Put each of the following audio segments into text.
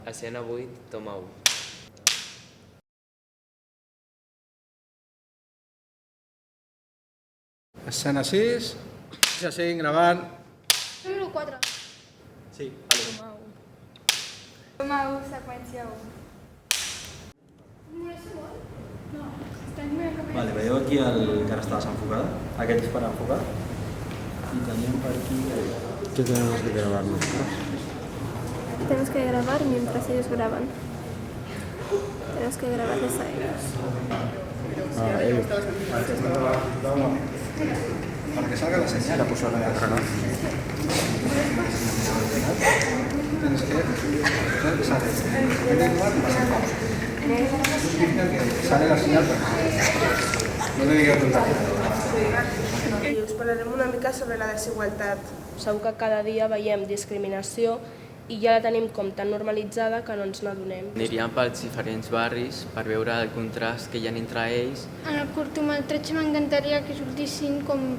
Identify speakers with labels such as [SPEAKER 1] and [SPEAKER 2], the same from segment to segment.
[SPEAKER 1] Escena 8, toma 1.
[SPEAKER 2] Escena 6, ja 5, gravant.
[SPEAKER 3] Número 4.
[SPEAKER 2] Sí,
[SPEAKER 3] Toma 1, seqüència 1. No és segon? No, està en una capella.
[SPEAKER 4] Vale, veieu aquí el que ara està desenfocat? Aquest és per enfocar. I tenim per aquí...
[SPEAKER 2] ¿Qué tenemos que grabar nosotros?
[SPEAKER 5] Tenemos que grabar mientras ellos graban. Tenemos que grabarles a ellos.
[SPEAKER 2] Ellos.
[SPEAKER 4] Para que salga la señal, la puso la carga.
[SPEAKER 2] Tienes que... Sale. Sale la señal. No le digas tonta.
[SPEAKER 6] I us parlarem una mica sobre la desigualtat.
[SPEAKER 7] Segur que cada dia veiem discriminació i ja la tenim com tan normalitzada que no ens n'adonem.
[SPEAKER 1] Aniríem pels diferents barris per veure el contrast que hi ha entre ells.
[SPEAKER 3] En el curtometratge m'encantaria que sortissin com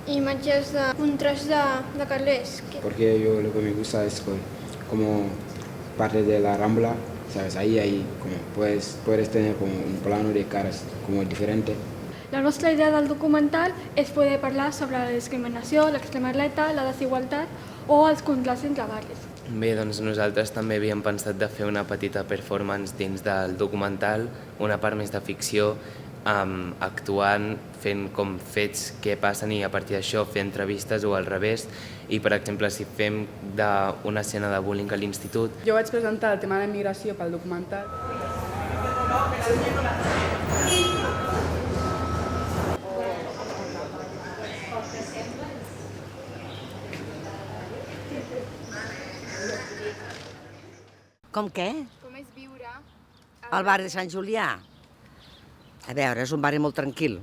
[SPEAKER 3] imatges de contrast de carrers.
[SPEAKER 8] Porque yo lo que me gusta es como parte de la Rambla, ¿sabes? Ahí como puedes tener como un plano de caras como diferente.
[SPEAKER 9] La nostra idea del documental és poder parlar sobre la discriminació, l'extrema dreta, la desigualtat o els contrasts entre barris.
[SPEAKER 1] Bé, doncs nosaltres també havíem pensat de fer una petita performance dins del documental, una part més de ficció, actuant, fent com fets què passen i a partir d'això fer entrevistes o al revés. I, per exemple, si fem una escena de bullying a l'institut...
[SPEAKER 6] Jo vaig presentar el tema de migració pel documental.
[SPEAKER 10] Com què?
[SPEAKER 3] Com és viure
[SPEAKER 10] Al barri de Sant Julià? A veure, és un barri molt tranquil.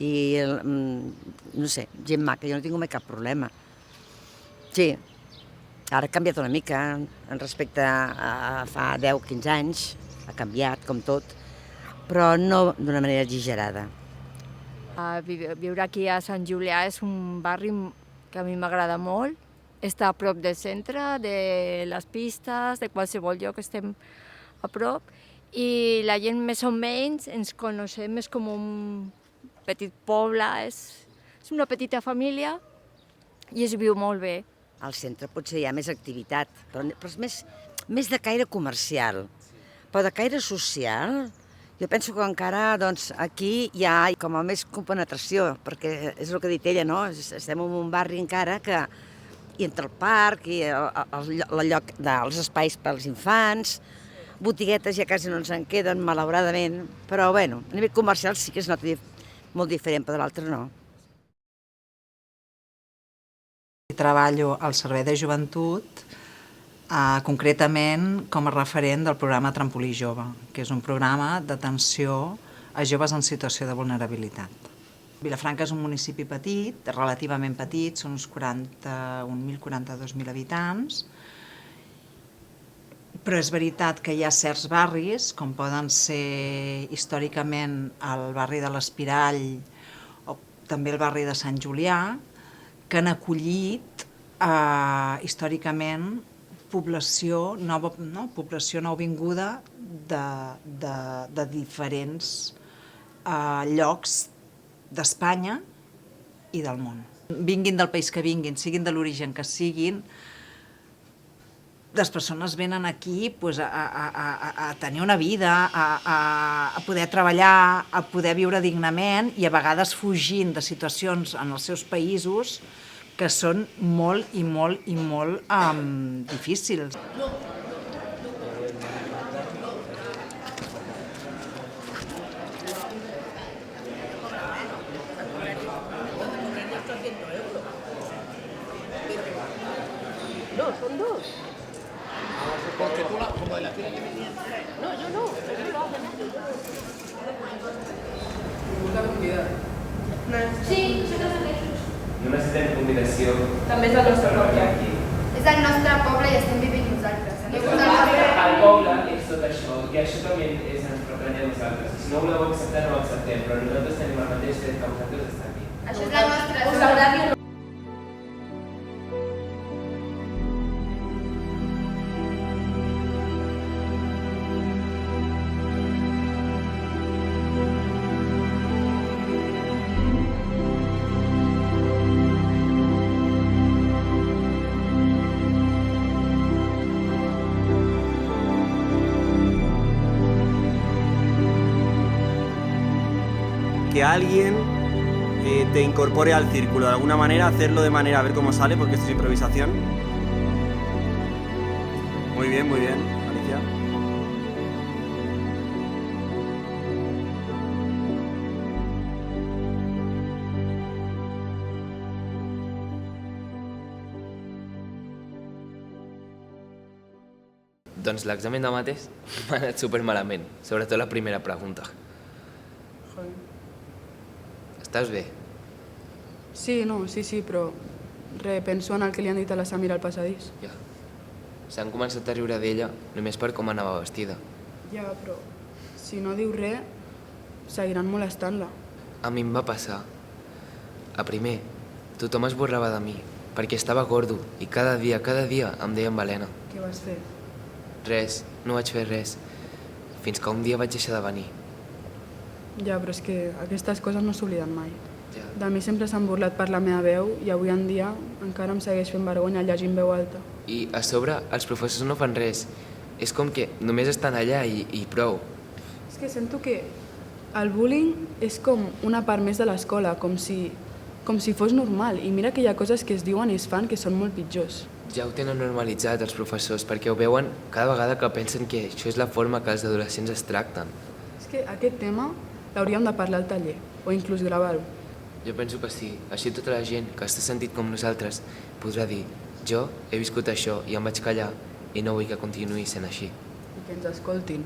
[SPEAKER 10] I, no sé, gent maca, jo no tinc mai cap problema. Sí, ara ha canviat una mica en respecte a fa 10-15 anys, ha canviat com tot, però no d'una manera exagerada.
[SPEAKER 11] Viure aquí a Sant Julià és un barri que a mi m'agrada molt. Està a prop del centre, de les pistes, de qualsevol lloc estem a prop. I la gent més o menys ens coneixem, és com un petit poble, és una petita família i es viu molt bé.
[SPEAKER 10] Al centre potser hi ha més activitat, però és més de caire comercial. Però de caire social, jo penso que encara aquí hi ha com a més compenetració, perquè és el que ha dit ella, no? Estem en un barri encara que i entre el parc i el lloc dels espais pels infants, botiguetes ja quasi no ens en queden, malauradament, però bueno, a nivell comercial sí que es nota molt diferent, però de l'altre no.
[SPEAKER 12] Treballo al Servei de Joventut, concretament com a referent del programa Trampolí Jove, que és un programa d'atenció a joves en situació de vulnerabilitat. Vilafranca és un municipi petit, relativament petit, són uns 41.000, 42.000 habitants, però és veritat que hi ha certs barris, com poden ser històricament el barri de l'Espirall o també el barri de Sant Julià, que han acollit històricament població nouvinguda de diferents llocs d'Espanya i del món. Vinguin del país que vinguin, siguin de l'origen que siguin, les persones venen aquí a tenir una vida, a poder treballar, a poder viure dignament i a vegades fugint de situacions en els seus països que són molt i molt i molt difícils.
[SPEAKER 6] No, son dos. Porque tú, como de la tira que venía. No, yo no. ¿Una comunidad?
[SPEAKER 3] Sí, nosaltres mateixos.
[SPEAKER 1] No necessitem convidació.
[SPEAKER 7] També és del nostre poble.
[SPEAKER 3] És el nostre poble i estem vivint nosaltres.
[SPEAKER 1] Al poble és tot això, i això també ens reprenia a nosaltres. Si no ho voleu acceptar, no ho acceptem, però nosaltres tenim el mateix dret que vosaltres estar aquí.
[SPEAKER 3] Això és la nostra
[SPEAKER 7] Us agradi o no?
[SPEAKER 4] que alguien te incorpore al círculo, de alguna manera hacerlo de manera, a ver cómo sale, porque esto es improvisación. Muy bien, Alicia.
[SPEAKER 1] Doncs l'examen de mates m'ha anat supermalament, sobretot la primera pregunta.
[SPEAKER 13] Joder.
[SPEAKER 1] Estàs bé?
[SPEAKER 13] Sí, però penso en el que li han dit a la Samira al passadís.
[SPEAKER 1] Ja. S'han començat a riure d'ella només per com anava vestida.
[SPEAKER 13] Ja, però si no diu res, seguiran molestant-la.
[SPEAKER 1] A mi em va passar. A primer, tothom es borrava de mi, perquè estava gordo i cada dia em deien balena.
[SPEAKER 13] Què vas fer?
[SPEAKER 1] Res, no vaig fer res, fins que un dia vaig deixar de venir.
[SPEAKER 13] Ja, però és que aquestes coses no s'obliden mai. De mi sempre s'han burlat per la meva veu i avui en dia encara em segueix fent vergonya llegir en veu alta.
[SPEAKER 1] I a sobre, els professors no fan res. És com que només estan allà i prou.
[SPEAKER 13] És que sento que el bullying és com una part més de l'escola, com si fos normal. I mira que hi ha coses que es diuen i es fan que són molt pitjors.
[SPEAKER 1] Ja ho tenen normalitzat els professors, perquè ho veuen cada vegada que pensen que això és la forma que els adolescents es tracten.
[SPEAKER 13] És que aquest tema l'hauríem de parlar al taller, o inclús gravar-ho.
[SPEAKER 1] Jo penso que sí. Així tota la gent que està sentit com nosaltres podrà dir jo he viscut això i em vaig callar i no vull que continuï sent així.
[SPEAKER 13] I que ens escoltin.